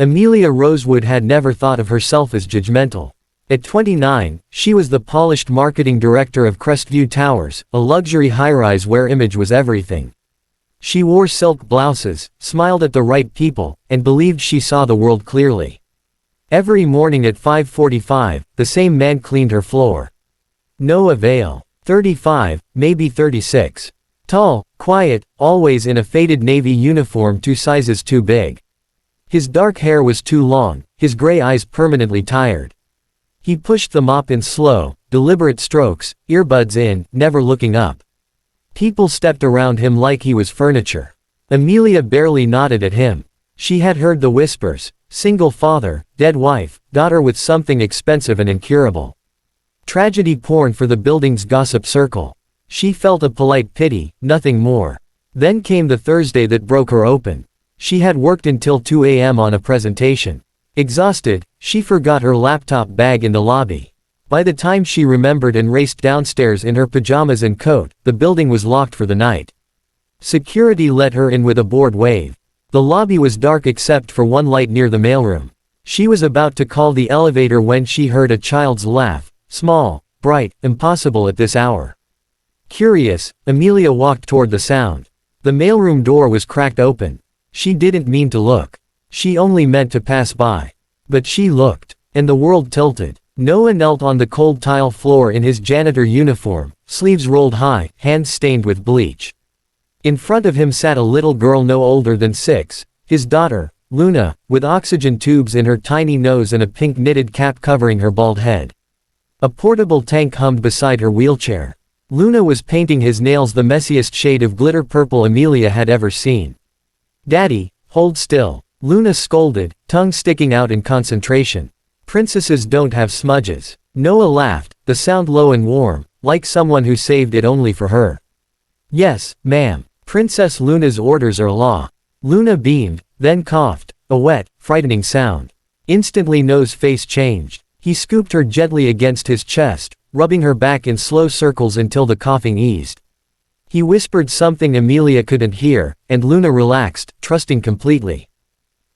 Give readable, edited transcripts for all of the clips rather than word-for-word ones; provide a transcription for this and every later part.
Amelia Rosewood had never thought of herself as judgmental. At 29, she was the polished marketing director of Crestview Towers, a luxury high-rise where image was everything. She wore silk blouses, smiled at the right people, and believed she saw the world clearly. Every morning at 5:45, the same man cleaned her floor. No avail. 35, maybe 36. Tall, quiet, always in a faded navy uniform 2 sizes too big. His dark hair was too long, his gray eyes permanently tired. He pushed the mop in slow, deliberate strokes, earbuds in, never looking up. People stepped around him like he was furniture. Amelia barely nodded at him. She had heard the whispers: single father, dead wife, daughter with something expensive and incurable. Tragedy porn for the building's gossip circle. She felt a polite pity, nothing more. Then came the Thursday that broke her open. She had worked until 2 a.m. on a presentation. Exhausted, she forgot her laptop bag in the lobby. By the time she remembered and raced downstairs in her pajamas and coat, the building was locked for the night. Security let her in with a bored wave. The lobby was dark except for one light near the mailroom. She was about to call the elevator when she heard a child's laugh, small, bright, impossible at this hour. Curious, Amelia walked toward the sound. The mailroom door was cracked open. She didn't mean to look. She only meant to pass by. But she looked, and the world tilted. Noah knelt on the cold tile floor in his janitor uniform, sleeves rolled high, hands stained with bleach. In front of him sat a little girl no older than 6, his daughter, Luna, with oxygen tubes in her tiny nose and a pink knitted cap covering her bald head. A portable tank hummed beside her wheelchair. Luna was painting his nails the messiest shade of glitter purple Amelia had ever seen. "Daddy, hold still," Luna scolded, tongue sticking out in concentration. "Princesses don't have smudges." Noah laughed, the sound low and warm, like someone who saved it only for her. "Yes, ma'am. Princess Luna's orders are law." Luna beamed, then coughed, a wet, frightening sound. Instantly Noah's face changed. He scooped her gently against his chest, rubbing her back in slow circles until the coughing eased. He whispered something Amelia couldn't hear, and Luna relaxed, trusting completely.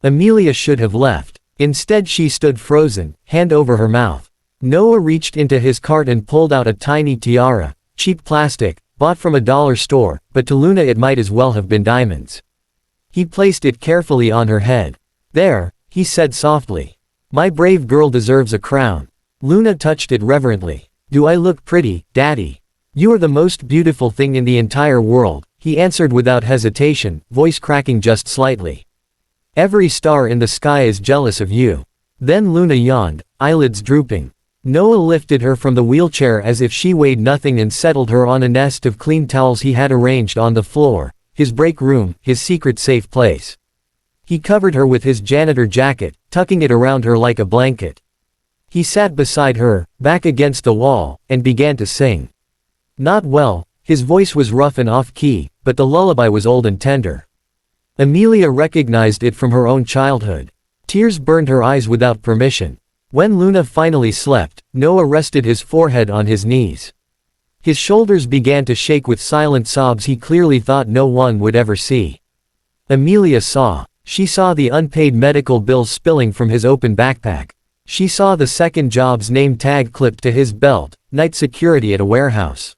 Amelia should have left. Instead she stood frozen, hand over her mouth. Noah reached into his cart and pulled out a tiny tiara, cheap plastic, bought from a dollar store, but to Luna it might as well have been diamonds. He placed it carefully on her head. "There," he said softly. "My brave girl deserves a crown." Luna touched it reverently. "Do I look pretty, Daddy?" "You are the most beautiful thing in the entire world," he answered without hesitation, voice cracking just slightly. "Every star in the sky is jealous of you." Then Luna yawned, eyelids drooping. Noah lifted her from the wheelchair as if she weighed nothing and settled her on a nest of clean towels he had arranged on the floor, his break room, his secret safe place. He covered her with his janitor jacket, tucking it around her like a blanket. He sat beside her, back against the wall, and began to sing. Not well, his voice was rough and off-key, but the lullaby was old and tender. Amelia recognized it from her own childhood. Tears burned her eyes without permission. When Luna finally slept, Noah rested his forehead on his knees. His shoulders began to shake with silent sobs he clearly thought no one would ever see. Amelia saw. She saw the unpaid medical bills spilling from his open backpack. She saw the second job's name tag clipped to his belt, night security at a warehouse.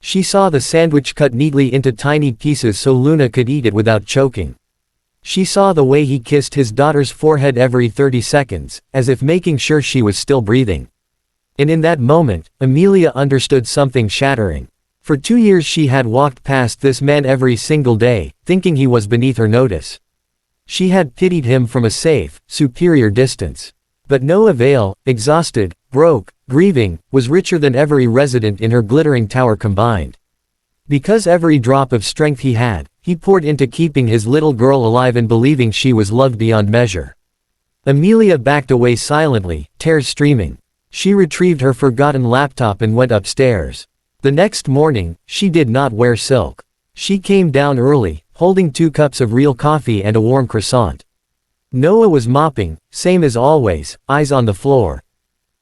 She saw the sandwich cut neatly into tiny pieces so Luna could eat it without choking. She saw the way he kissed his daughter's forehead every 30 seconds, as if making sure she was still breathing. And in that moment, Amelia understood something shattering. For 2 years she had walked past this man every single day, thinking he was beneath her notice. She had pitied him from a safe, superior distance. But no avail. Exhausted, broke, grieving, was richer than every resident in her glittering tower combined. Because every drop of strength he had, he poured into keeping his little girl alive and believing she was loved beyond measure. Amelia backed away silently, tears streaming. She retrieved her forgotten laptop and went upstairs. The next morning, she did not wear silk. She came down early, holding 2 cups of real coffee and a warm croissant. Noah was mopping, same as always, eyes on the floor.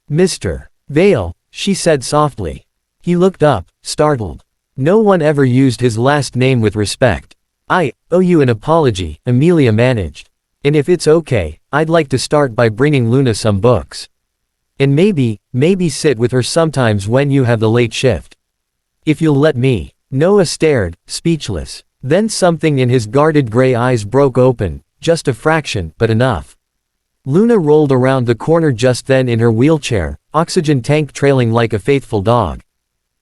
"Mr. Vale," she said softly. He looked up, startled. No one ever used his last name with respect. "I owe you an apology," Amelia managed. And if it's okay, I'd like to start by bringing Luna some books. And maybe sit with her sometimes when you have the late shift. If you'll let me." Noah stared, speechless. Then something in his guarded gray eyes broke open, just a fraction, but enough. Luna rolled around the corner just then in her wheelchair, oxygen tank trailing like a faithful dog.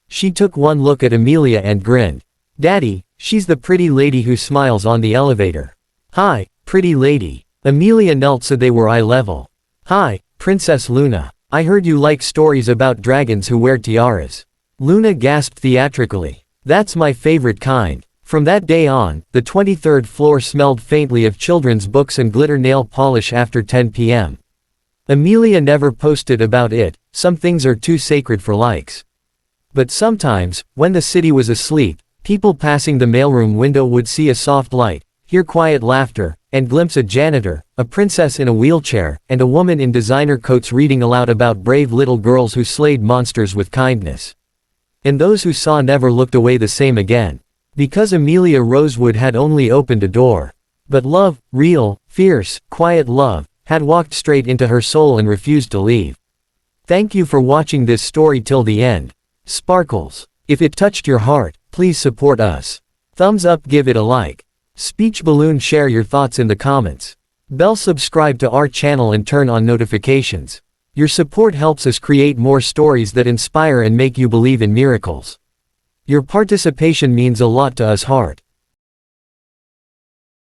She took one look at Amelia and grinned. "Daddy, she's the pretty lady who smiles on the elevator." "Hi, pretty lady." Amelia knelt so they were eye level. "Hi, Princess Luna. I heard you like stories about dragons who wear tiaras." Luna gasped theatrically. "That's my favorite kind." From that day on, the 23rd floor smelled faintly of children's books and glitter nail polish after 10 p.m. Amelia never posted about it, some things are too sacred for likes. But sometimes, when the city was asleep, people passing the mailroom window would see a soft light, hear quiet laughter, and glimpse a janitor, a princess in a wheelchair, and a woman in designer coats reading aloud about brave little girls who slayed monsters with kindness. And those who saw never looked away the same again. Because Amelia Rosewood had only opened a door. But love, real, fierce, quiet love, had walked straight into her soul and refused to leave. Thank you for watching this story till the end. Sparkles. If it touched your heart, please support us. Thumbs up, give it a like. Speech balloon, share your thoughts in the comments. Bell, subscribe to our channel and turn on notifications. Your support helps us create more stories that inspire and make you believe in miracles. Your participation means a lot to us. Heart.